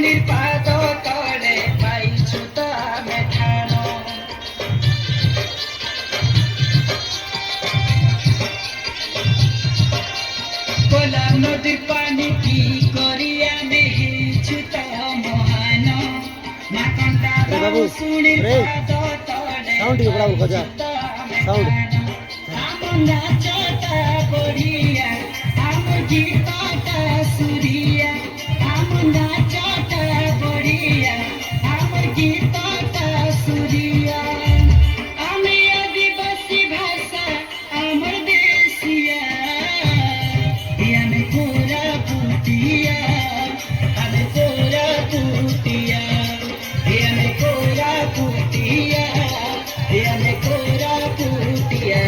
ଶୁଣି ପାଦ ତଳେ ପାଇଛୁ ତ ଆମେ ଠାଣ। କୋଲା ନଦୀ ପାଣି କି କରି ଆମେ ହେଇଛୁ ତ ମହାନ। ମା କଣ୍ଟା ବାବୁ ଶୁଣି ପାଦ ତଳେ ପାଇଛୁ ତ ଆମେ ଠାଣ। ଆମ ନାଚଟା ବଢିଆ, ଆମ ଗୀତଟା ସୁରିଆ। ଆମ ନାଚଟା ବଢିଆ, ଆମ ଗୀତଟା ସୁରିଆ। ଆମେ ଆଦିବାସୀ ଭାଷା ଆମର ଦେଶିଆ। ଆମେ କୋରାପୁଟିଆ, ଆମେ କୋରାପୁଟିଆ, ଆମେ କୋରାପୁଟିଆ, ଆମେ କୋରାପୁଟିଆ।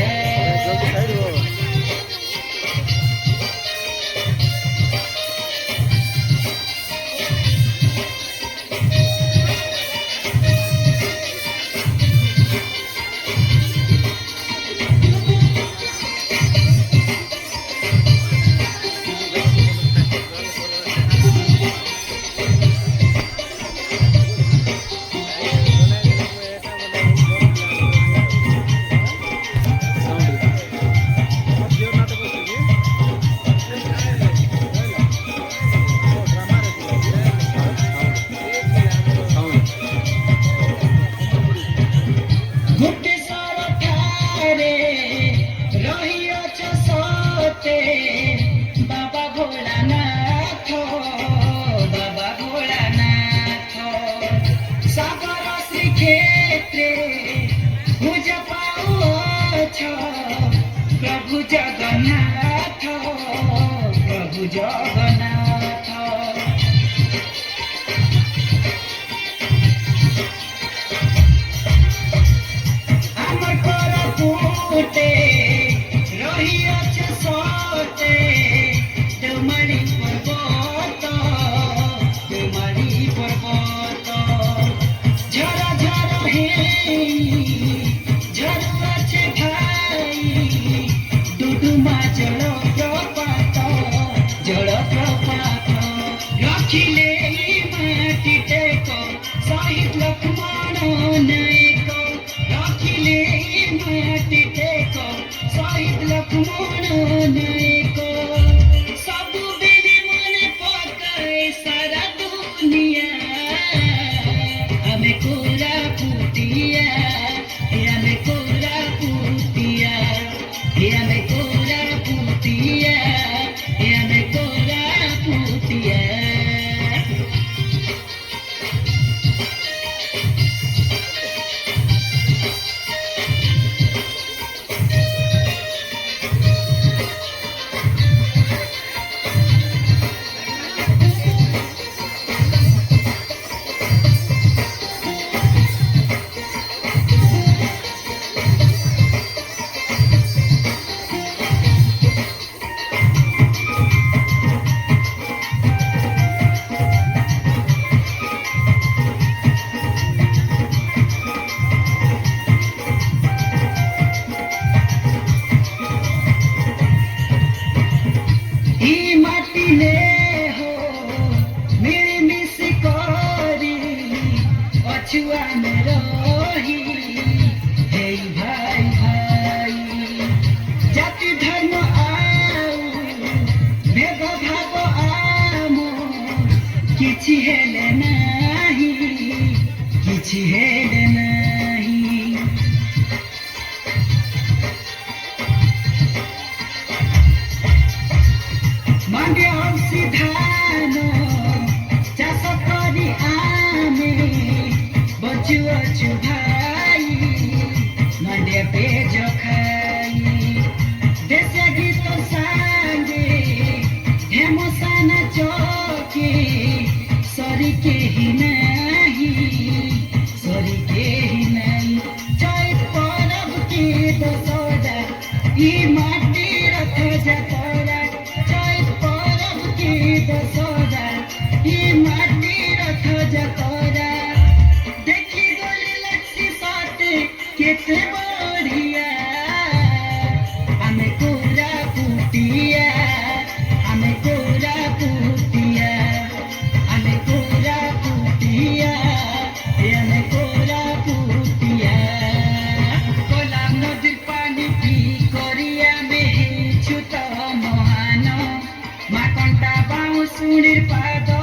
বাবা ভোলানাথ, বাবা ভোলানাথ। সাগর শ্রীক্ষেত্রে পূজা পাউছ প্রভু জগন্নাথ, প্রভু জগন্নাথ। আমার কোরাপুটে রহিয়াছ সতে, দেওমারি পর্বত, দেওমারি পর্বত। ঝরা ঝরা হেই ঝরু আছে ভাই, ডুডুমা জলপ্রপাত, জলপ্রপাত। রখিলে মাটিটেক শহীদ লক্ষ্মণ নায়ক, রখিলে মাটিটেক শহীদ লক্ষ্মণ নায়ক। ସବୁବେଳେ ମନେ ପକାଏ ସାରା ଦୁନିଆ। ଆମେ କୋରାପୁଟିଆ, ଆମେ କୋରାପୁଟିଆ, ଆମେ କୋରାପୁଟିଆ, ଆମେ କୋରାପୁଟିଆ। ଆମେ ରହି ହେଇ ଭାଇ ଭାଇ। ଜାତି ଧର୍ମ ଆଉ ଭେଦଭାବ ଆମ କିଛି ହେଲେ ନାହିଁ, କିଛି ହେଲେ ନାହିଁ। ମାଣ୍ଡିଆ ହଉସି ଧାନ ଚାଷ କରି ଆମେ ବଞ୍ଚୁଅଛୁ ଭାଇ, ମାଣ୍ଡିଆ ପେଜ ଖାଇ। ଦେଶିଆ ଗୀତ ସାଙ୍ଗେ ଢେମସାନା ଚକି ସରି କେହି ନାହିଁ, ସରି চুড়ির পাত